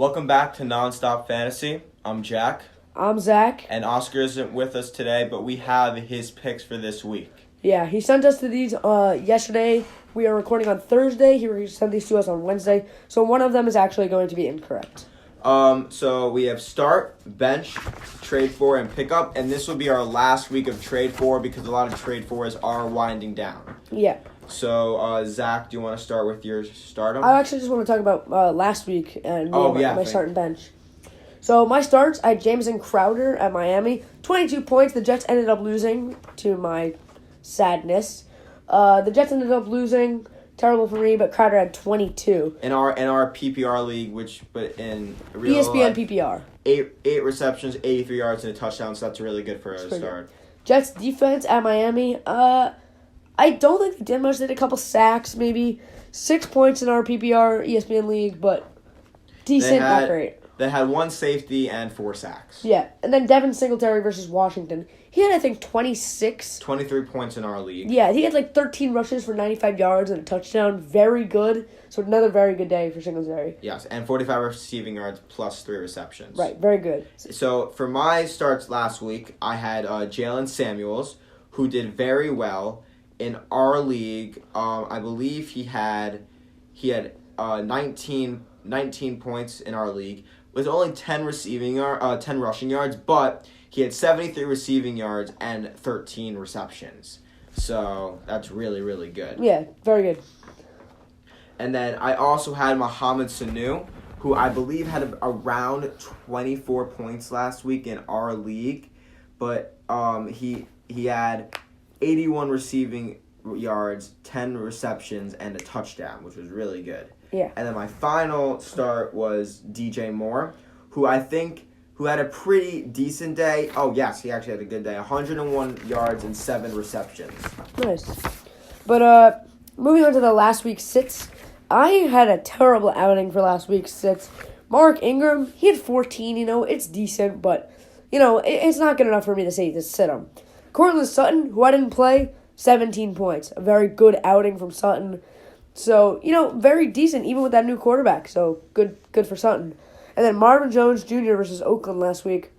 Welcome back to Nonstop Fantasy. I'm Jack. I'm Zack. And Oscar isn't with us today, but we have his picks for this week. Yeah, he sent us to these yesterday. We are recording on Thursday. He sent these to us on Wednesday. So one of them is actually going to be incorrect. So we have start, bench, trade for, and pickup. And this will be our last week of trade for because a lot of trade fours are winding down. Yeah. So, Zach, do you want to start with your stardom? I actually just want to talk about last week and my start and bench. So my starts, I had Jameson Crowder at Miami. 22 points. The Jets ended up losing, to my sadness. The Jets ended up losing. Terrible for me, but Crowder had 22. In our PPR league, but in real ESPN PPR. 8 receptions, 83 yards, and a touchdown, so that's really good for a start. Jets defense at Miami, I don't think they did much. They did a couple sacks, maybe 6 points in our PPR ESPN league, but decent, not great. They had 1 safety and 4 sacks. Yeah, and then Devin Singletary versus Washington. He had, I think, 23 points in our league. Yeah, he had like 13 rushes for 95 yards and a touchdown. Very good. So another very good day for Singletary. Yes, and 45 receiving yards plus 3 receptions. Right, very good. So for my starts last week, I had Jalen Samuels, who did very well in our league. I believe he had 19 points in our league. With only 10 rushing yards, but he had 73 receiving yards and 13 receptions. So that's really, really good. Yeah, very good. And then I also had Mohamed Sanu, who I believe had around 24 points last week in our league, but he had 81 receiving yards, 10 receptions, and a touchdown, which was really good. Yeah. And then my final start was DJ Moore, who had a pretty decent day. Oh, yes, he actually had a good day. 101 yards and 7 receptions. Nice. But moving on to the last week's sits, I had a terrible outing for last week's sits. Mark Ingram, he had 14, it's decent, but, it's not good enough for me to say to sit him. Cortland Sutton, who I didn't play, 17 points. A very good outing from Sutton. So, very decent, even with that new quarterback. So, good for Sutton. And then Marvin Jones Jr. versus Oakland last week.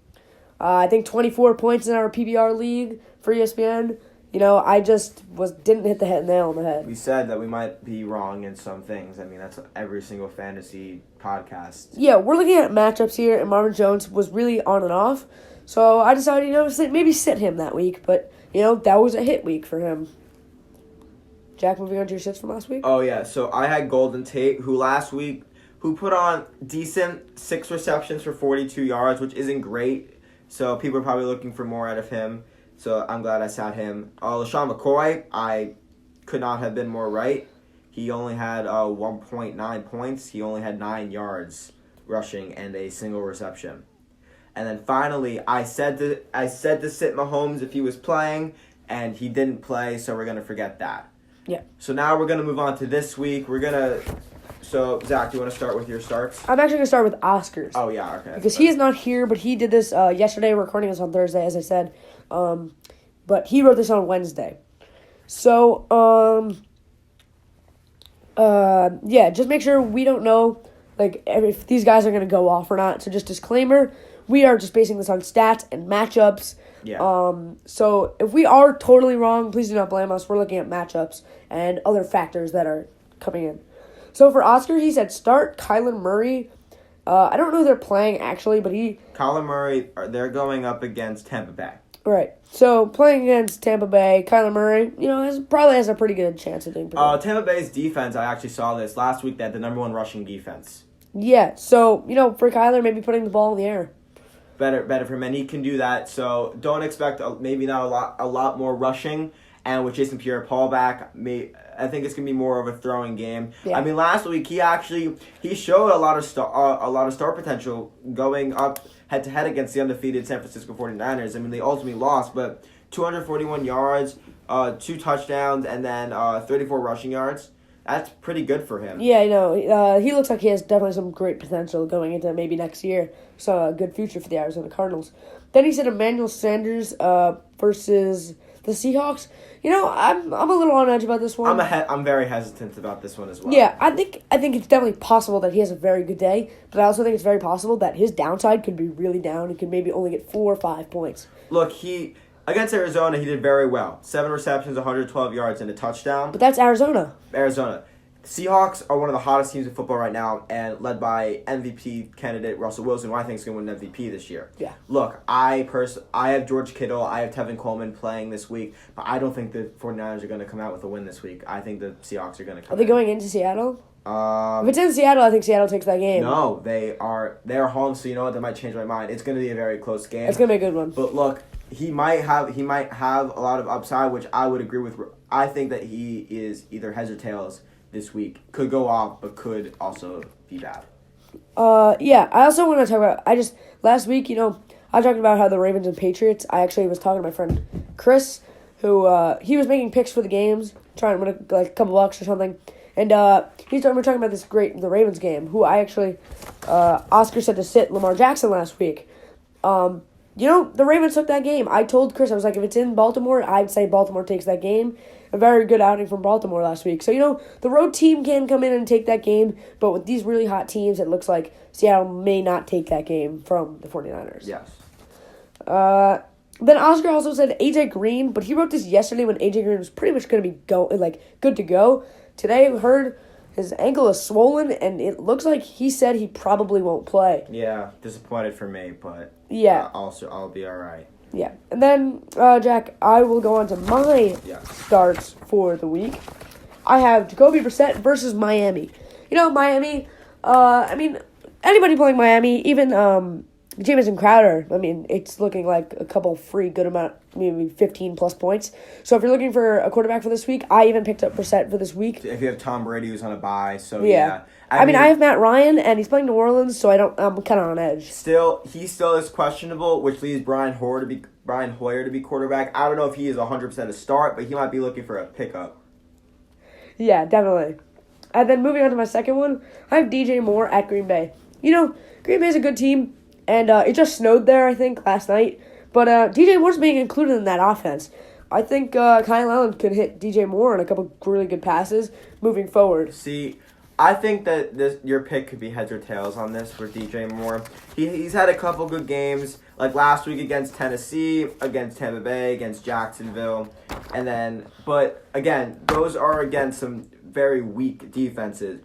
I think 24 points in our PBR league for ESPN. I just didn't hit the nail on the head. We said that we might be wrong in some things. I mean, that's every single fantasy podcast. Yeah, we're looking at matchups here, and Marvin Jones was really on and off. So, I decided, maybe sit him that week. But, that was a hit week for him. Jack, moving on to your sits from last week? Oh, yeah. So I had Golden Tate, who put on decent 6 receptions for 42 yards, which isn't great. So people are probably looking for more out of him. So I'm glad I sat him. LaShawn McCoy, I could not have been more right. He only had 1.9 points. He only had 9 yards rushing and a single reception. And then finally, I said to sit Mahomes if he was playing, and he didn't play, so we're going to forget that. Yeah. So now we're going to move on to this week. So, Zach, do you want to start with your starts? I'm actually going to start with Oscars. Oh, yeah, okay. Because he is not here, but he did this yesterday. We're recording this on Thursday, as I said. But he wrote this on Wednesday. So, just make sure we don't know, if these guys are going to go off or not. So, just disclaimer, we are just basing this on stats and matchups. Yeah. So if we are totally wrong, please do not blame us. We're looking at matchups and other factors that are coming in. So for Oscar, he said start Kyler Murray. I don't know who they're playing actually, but Kyler Murray, they're going up against Tampa Bay. Right. So playing against Tampa Bay, Kyler Murray, probably has a pretty good chance of doing pretty good. Tampa Bay's defense, I actually saw this last week. They had the number 1 rushing defense. Yeah. So for Kyler, maybe putting the ball in the air. Better for him, and he can do that. So don't expect maybe not a lot more rushing. And with Jason Pierre-Paul back, I think it's gonna be more of a throwing game. Yeah. I mean, last week he showed a lot of star potential going up head to head against the undefeated San Francisco 49ers. I mean, they ultimately lost, but 241 yards, 2 touchdowns, and then 34 rushing yards. That's pretty good for him. Yeah, I know. He looks like he has definitely some great potential going into maybe next year. So a good future for the Arizona Cardinals. Then he said Emmanuel Sanders versus the Seahawks, I'm a little on edge about this one. I'm very hesitant about this one as well. Yeah, I think it's definitely possible that he has a very good day, but I also think it's very possible that his downside could be really down and could maybe only get 4 or 5 points. Look, against Arizona, he did very well. 7 receptions, 112 yards, and a touchdown. But that's Arizona. Seahawks are one of the hottest teams in football right now, and led by MVP candidate Russell Wilson, who I think is going to win MVP this year. Yeah. Look, I have George Kittle, I have Tevin Coleman playing this week, but I don't think the 49ers are going to come out with a win this week. I think the Seahawks are going to come. Are they going into Seattle? If it's in Seattle, I think Seattle takes that game. No, they're home, so you know what? They might change my mind. It's going to be a very close game. It's going to be a good one. But look, he might have a lot of upside, which I would agree with. I think that he is either heads or tails this week. Could go off, but could also be bad. Yeah, I also want to talk about, last week, I talked about how the Ravens and Patriots, I actually was talking to my friend Chris, who, he was making picks for the games, trying to win a couple bucks or something, and we're talking about the Ravens game, who I actually, Oscar said to sit Lamar Jackson last week. The Ravens took that game. I told Chris, I was like, if it's in Baltimore, I'd say Baltimore takes that game. A very good outing from Baltimore last week. So, the road team can come in and take that game, but with these really hot teams, it looks like Seattle may not take that game from the 49ers. Yes. Then Oscar also said A.J. Green, but he wrote this yesterday when A.J. Green was pretty much going to be good to go. Today, we heard his ankle is swollen, and it looks like he said he probably won't play. Yeah, disappointed for me, but yeah, I'll be all right. Yeah, and then, Jack, I will go on to my starts for the week. I have Jacoby Brissett versus Miami. Miami, anybody playing Miami, even Jamison Crowder, it's looking like a couple free good amount, maybe 15-plus points. So if you're looking for a quarterback for this week, I even picked up Brissett for this week. If you have Tom Brady who's on a bye, so yeah. I have Matt Ryan, and he's playing New Orleans, so I'm kind of on edge. He still is questionable, which leaves Brian Hoyer to be quarterback. I don't know if he is 100% a start, but he might be looking for a pickup. Yeah, definitely. And then moving on to my second one, I have DJ Moore at Green Bay. Green Bay's a good team, and it just snowed there, I think, last night. But DJ Moore's being included in that offense. I think Kyle Allen could hit DJ Moore on a couple really good passes moving forward. See, I think that your pick could be heads or tails on this for DJ Moore. He's had a couple good games, like last week against Tennessee, against Tampa Bay, against Jacksonville, but again, those are against some very weak defenses.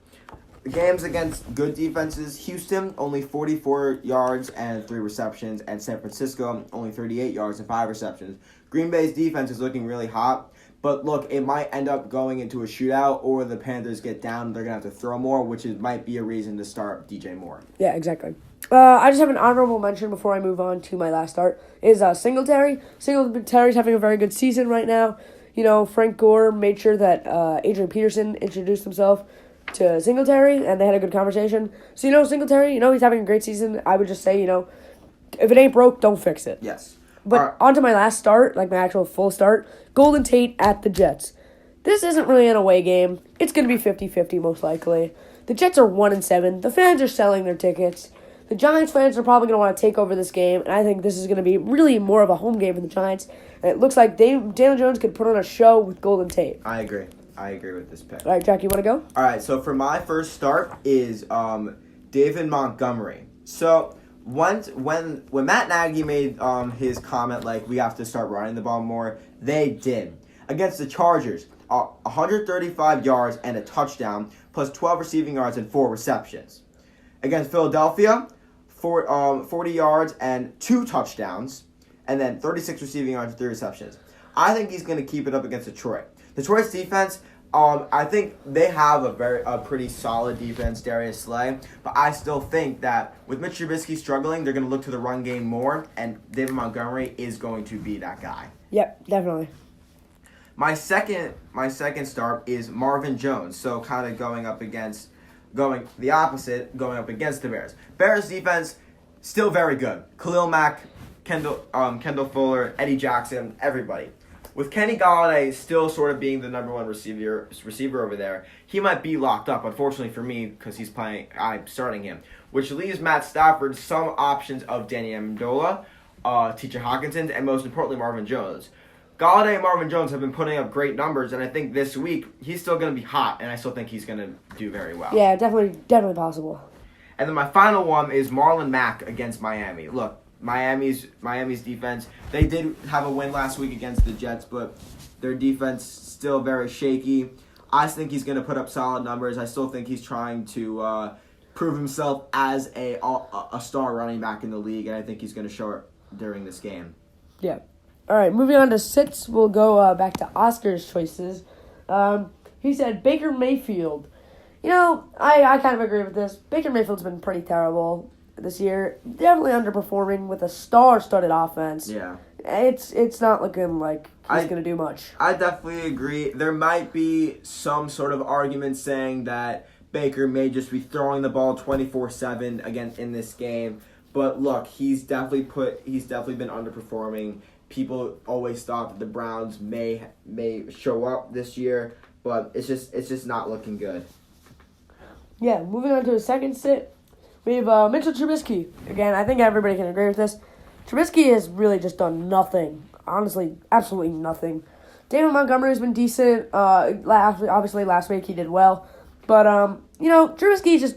Games against good defenses, Houston, only 44 yards and 3 receptions, and San Francisco, only 38 yards and 5 receptions. Green Bay's defense is looking really hot. But look, it might end up going into a shootout, or the Panthers get down. They're going to have to throw more, which might be a reason to start DJ Moore. Yeah, exactly. I just have an honorable mention before I move on to my last start, is Singletary. Singletary's having a very good season right now. Frank Gore made sure that Adrian Peterson introduced himself to Singletary, and they had a good conversation. So, Singletary, he's having a great season. I would just say, if it ain't broke, don't fix it. Yes. But on to my last start, like my actual full start, Golden Tate at the Jets. This isn't really an away game. It's going to be 50-50 most likely. The Jets are 1-7. The fans are selling their tickets. The Giants fans are probably going to want to take over this game, and I think this is going to be really more of a home game for the Giants. And it looks like Daniel Jones could put on a show with Golden Tate. I agree with this pick. All right, Jack, you want to go? All right, so for my first start is David Montgomery. So when Matt Nagy made his comment, like, we have to start running the ball more, they did. Against the Chargers, 135 yards and a touchdown, plus 12 receiving yards and 4 receptions. Against Philadelphia, 40 yards and 2 touchdowns, and then 36 receiving yards and 3 receptions. I think he's going to keep it up against Detroit. Detroit's defense, I think they have a pretty solid defense, Darius Slay, but I still think that with Mitch Trubisky struggling, they're going to look to the run game more, and David Montgomery is going to be that guy. Yep, definitely. My second start is Marvin Jones, so kind of going up against the Bears. Bears defense, still very good. Khalil Mack, Kendall Fuller, Eddie Jackson, everybody. With Kenny Golladay still sort of being the number one receiver over there, he might be locked up, unfortunately for me, because I'm starting him. Which leaves Matt Stafford some options of Danny Amendola, T.J. Hawkinson, and most importantly, Marvin Jones. Galladay and Marvin Jones have been putting up great numbers, and I think this week he's still going to be hot, and I still think he's going to do very well. Yeah, definitely possible. And then my final one is Marlon Mack against Miami. Look, Miami's defense, they did have a win last week against the Jets, but their defense still very shaky. I think he's going to put up solid numbers. I still think he's trying to prove himself as a star running back in the league, and I think he's going to show it during this game. Yeah. All right, moving on to sits, we'll go back to Oscar's choices. He said Baker Mayfield. You know, I kind of agree with this. Baker Mayfield's been pretty terrible this year. Definitely underperforming with a star-studded offense. Yeah. It's not looking like he's going to do much. I definitely agree. There might be some sort of argument saying that Baker may just be throwing the ball 24/7 again in this game. But look, he's definitely been underperforming. People always thought that the Browns may show up this year, but it's just not looking good. Yeah, moving on to a second sit, we have Mitchell Trubisky. Again, I think everybody can agree with this. Trubisky has really just done nothing. Honestly, absolutely nothing. David Montgomery's been decent. Obviously, last week he did well. But, Trubisky just...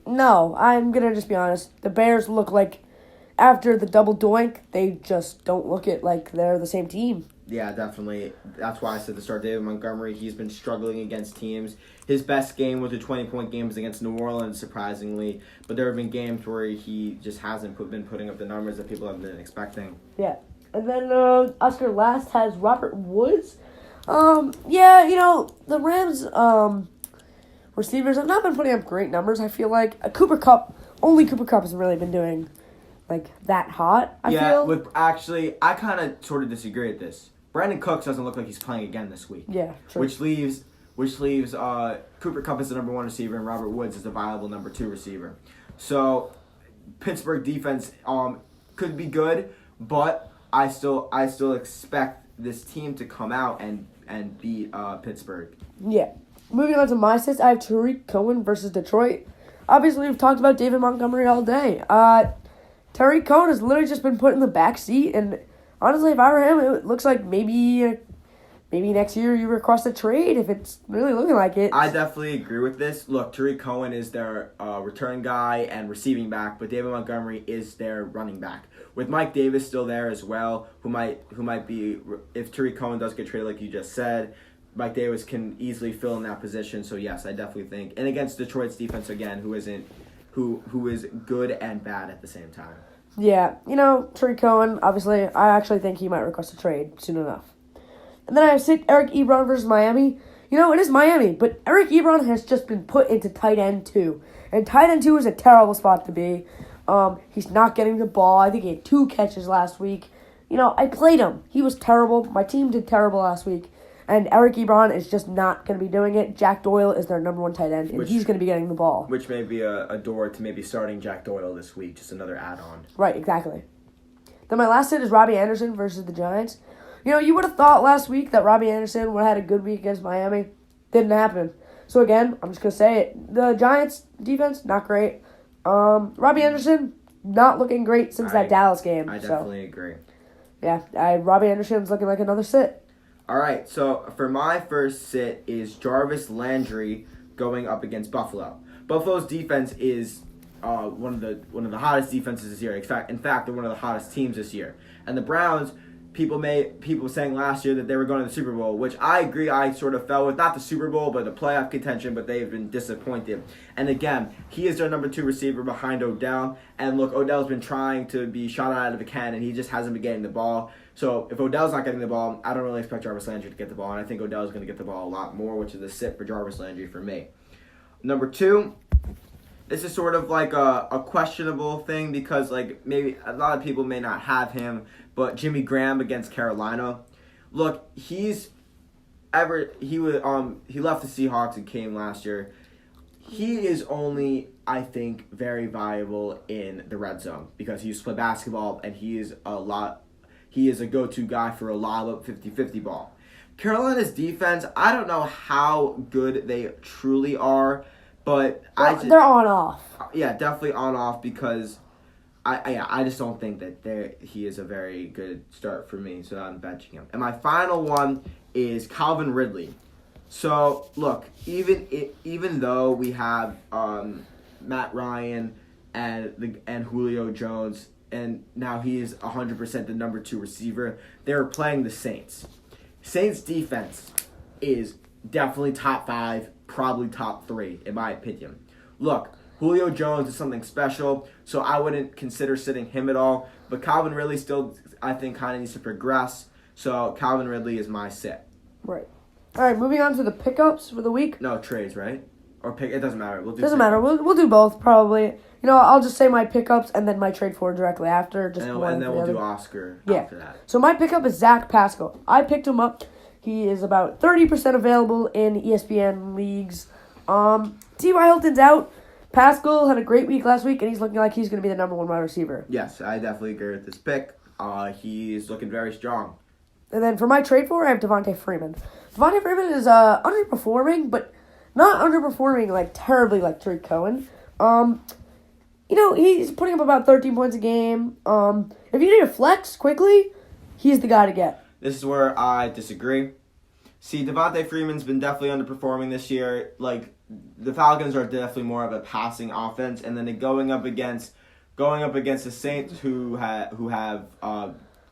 No, I'm going to just be honest. The Bears look like, after the double doink, they just don't look like they're the same team. Yeah, definitely. That's why I said to start David Montgomery. He's been struggling against teams. His best game was a 20-point game against New Orleans, surprisingly. But there have been games where he just hasn't been putting up the numbers that people have been expecting. Yeah. And then Oscar last has Robert Woods. The Rams receivers have not been putting up great numbers, I feel like. Only Cooper Kupp has really been doing that hot, I feel. I kind of sort of disagree with this. Brandon Cooks doesn't look like he's playing again this week. Yeah, true. Which leaves Cooper Kupp as the number 1 receiver and Robert Woods as the viable number 2 receiver. So Pittsburgh defense could be good, but I still expect this team to come out and beat Pittsburgh. Yeah. Moving on to my six, I have Tariq Cohen versus Detroit. Obviously, we've talked about David Montgomery all day. Tariq Cohen has literally just been put in the back seat, and honestly, if I were him, it looks like maybe next year you request a trade if it's really looking like it. I definitely agree with this. Look, Tariq Cohen is their return guy and receiving back, but David Montgomery is their running back. With Mike Davis still there as well, who might be, if Tariq Cohen does get traded like you just said, Mike Davis can easily fill in that position. So yes, I definitely think, and against Detroit's defense again, who is good and bad at the same time. Yeah, Tariq Cohen, obviously, I actually think he might request a trade soon enough. And then I have Eric Ebron versus Miami. It is Miami, but Eric Ebron has just been put into tight end 2. And tight end 2 is a terrible spot to be. He's not getting the ball. I think he had 2 catches last week. I played him. He was terrible. My team did terrible last week. And Eric Ebron is just not going to be doing it. Jack Doyle is their number 1 tight end, and he's going to be getting the ball. Which may be a door to maybe starting Jack Doyle this week, just another add-on. Right, exactly. Then my last hit is Robbie Anderson versus the Giants. You would have thought last week that Robbie Anderson would have had a good week against Miami. Didn't happen. So again, I'm just going to say it. The Giants' defense, not great. Robbie Anderson, not looking great since that Dallas game. I definitely agree. Yeah, Robbie Anderson's looking like another sit. All right, so for my first sit is Jarvis Landry going up against Buffalo. Buffalo's defense is one of the hottest defenses this year. In fact, they're one of the hottest teams this year. And the Browns, people saying last year that they were going to the Super Bowl, which I agree. I sort of fell with not the Super Bowl, but the playoff contention. But they've been disappointed. And again, he is their number 2 receiver behind Odell. And look, Odell's been trying to be shot out of a cannon, and he just hasn't been getting the ball. So if Odell's not getting the ball, I don't really expect Jarvis Landry to get the ball, and I think Odell's going to get the ball a lot more, which is a sit for Jarvis Landry for me. Number 2, this is sort of like a questionable thing because maybe a lot of people may not have him, but Jimmy Graham against Carolina. Look, he left the Seahawks and came last year. He is only, I think, very viable in the red zone because he used to play basketball and he is a go-to guy for a lot of 50-50 ball. Carolina's defense, I don't know how good they truly are, but they're on-off. Yeah, definitely on-off because I just don't think that he is a very good start for me, so I'm benching him. And my final one is Calvin Ridley. So look, even though we have Matt Ryan and Julio Jones, and now he is 100% the number 2 receiver, they're playing the Saints. Saints defense is definitely top 5, probably top 3 in my opinion. Look, Julio Jones is something special, so I wouldn't consider sitting him at all. But Calvin Ridley still, I think, kind of needs to progress. So Calvin Ridley is my sit. Right. All right, moving on to the pickups for the week. No, trades, right? Or pick. It doesn't matter. Doesn't matter. We'll do both, probably. I'll just say my pickups and then my trade for directly after. And then we'll do Oscar after that. So my pickup is Zack Pascal. I picked him up. He is about 30% available in ESPN leagues. T.Y. Hilton's out. Pascal had a great week last week, and he's looking like he's going to be the number 1 wide receiver. Yes, I definitely agree with this pick. He's looking very strong. And then for my trade for, I have Devontae Freeman. Devontae Freeman is underperforming, but not underperforming like terribly like Tariq Cohen. He's putting up about 13 points a game. If you need a flex quickly, he's the guy to get. This is where I disagree. See, Devontae Freeman's been definitely underperforming this year. Like, the Falcons are definitely more of a passing offense, and then going up against the Saints who have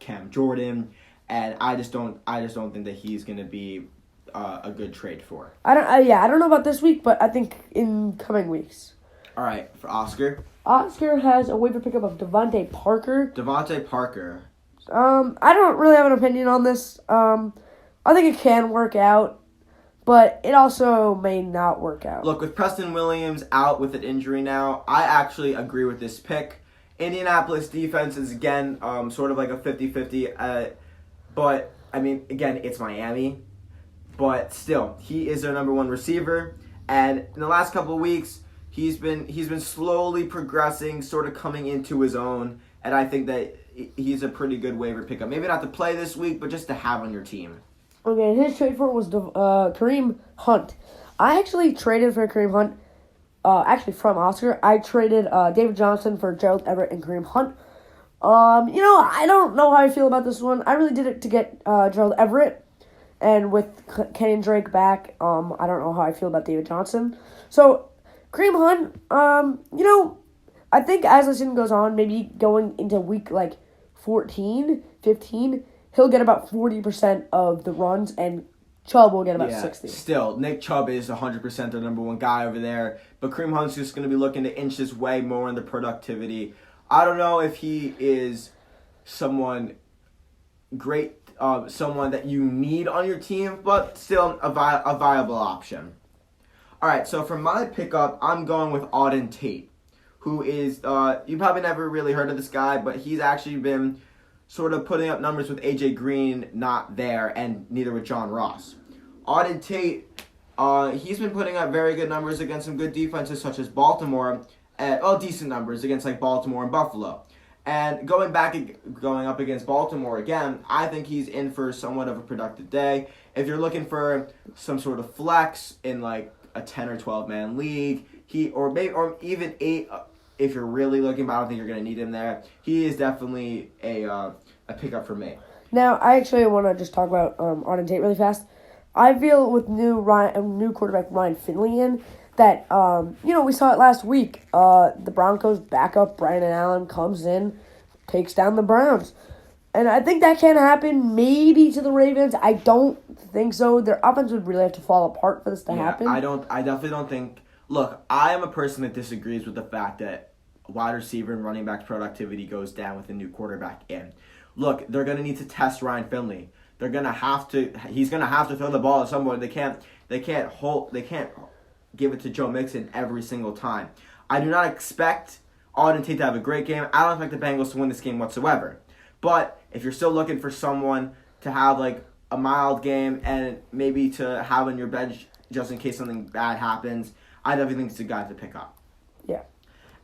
Cam Jordan, and I just don't think that he's going to be a good trade for. I don't know about this week, but I think in coming weeks. All right, for Oscar. Oscar has a waiver pickup of Devontae Parker. I don't really have an opinion on this. I think it can work out, but it also may not work out. Look, with Preston Williams out with an injury now, I actually agree with this pick. Indianapolis defense is, again, sort of like a 50-50. But, I mean, again, it's Miami. But still, he is their number 1 receiver. And in the last couple of weeks, he's been slowly progressing, sort of coming into his own. And I think that he's a pretty good waiver pickup. Maybe not to play this week, but just to have on your team. Okay, his trade for it was Kareem Hunt. I actually traded for Kareem Hunt, from Oscar. I traded David Johnson for Gerald Everett and Kareem Hunt. I don't know how I feel about this one. I really did it to get Gerald Everett, and with Kenyon Drake back, I don't know how I feel about David Johnson. So, Kareem Hunt, I think as the season goes on, maybe going into week 14, 15, he'll get about 40% of the runs, and Chubb will get about 60. Still, Nick Chubb is 100% the number 1 guy over there, but Kareem Hunt's just going to be looking to inch his way more in the productivity. I don't know if he is someone great, someone that you need on your team, but still a viable option. All right, so for my pickup, I'm going with Auden Tate, who is, you probably never really heard of this guy, but he's actually been sort of putting up numbers with A.J. Green not there, and neither with John Ross. Auden Tate, he's been putting up very good numbers against some good defenses such as Baltimore, decent numbers against Baltimore and Buffalo. And going up against Baltimore again, I think he's in for somewhat of a productive day. If you're looking for some sort of flex in a 10 or 12 man league, or even 8. If you're really looking, but I don't think you're going to need him there. He is definitely a pickup for me. Now, I actually want to just talk about Auden Tate really fast. I feel with new quarterback Ryan Finley in that, we saw it last week. The Broncos backup Brandon Allen comes in, takes down the Browns. And I think that can happen maybe to the Ravens. I don't think so. Their offense would really have to fall apart for this to happen. I definitely don't think. Look, I am a person that disagrees with the fact that wide receiver and running back's productivity goes down with a new quarterback in. Look, they're going to need to test Ryan Finley. He's going to have to throw the ball at someone. They can't give it to Joe Mixon every single time. I do not expect Auden Tate to have a great game. I don't expect the Bengals to win this game whatsoever. But if you're still looking for someone to have a mild game and maybe to have on your bench just in case something bad happens, I definitely think it's a guy to pick up. Yeah.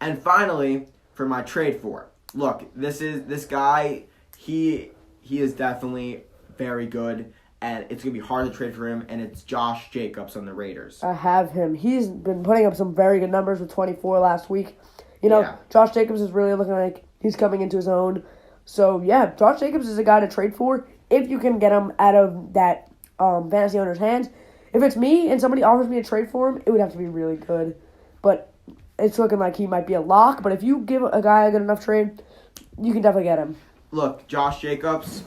And finally, for my trade for, look, this guy, he is definitely very good, and it's going to be hard to trade for him, and it's Josh Jacobs on the Raiders. I have him. He's been putting up some very good numbers with 24 last week. Yeah. Josh Jacobs is really looking like he's coming into his own. So, yeah, Josh Jacobs is a guy to trade for if you can get him out of that fantasy owner's hands. If it's me and somebody offers me a trade for him, it would have to be really good. But it's looking like he might be a lock. But if you give a guy a good enough trade, you can definitely get him. Look, Josh Jacobs,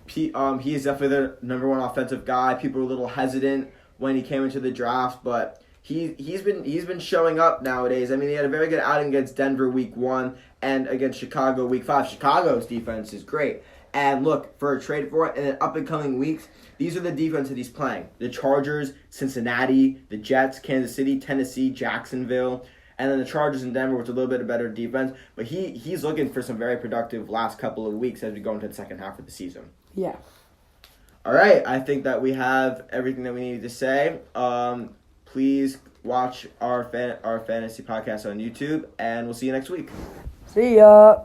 he is definitely the number one offensive guy. People were a little hesitant when he came into the draft, but he's been showing up nowadays. I mean, he had a very good outing against Denver week 1 and against Chicago week 5. Chicago's defense is great. And look, for a trade for it in the up-and-coming weeks, these are the defense that he's playing. The Chargers, Cincinnati, the Jets, Kansas City, Tennessee, Jacksonville, and then the Chargers in Denver, which is a little bit of better defense. But he's looking for some very productive last couple of weeks as we go into the second half of the season. Yeah. All right, I think that we have everything that we needed to say. Please watch our fantasy podcast on YouTube, and we'll see you next week. See ya.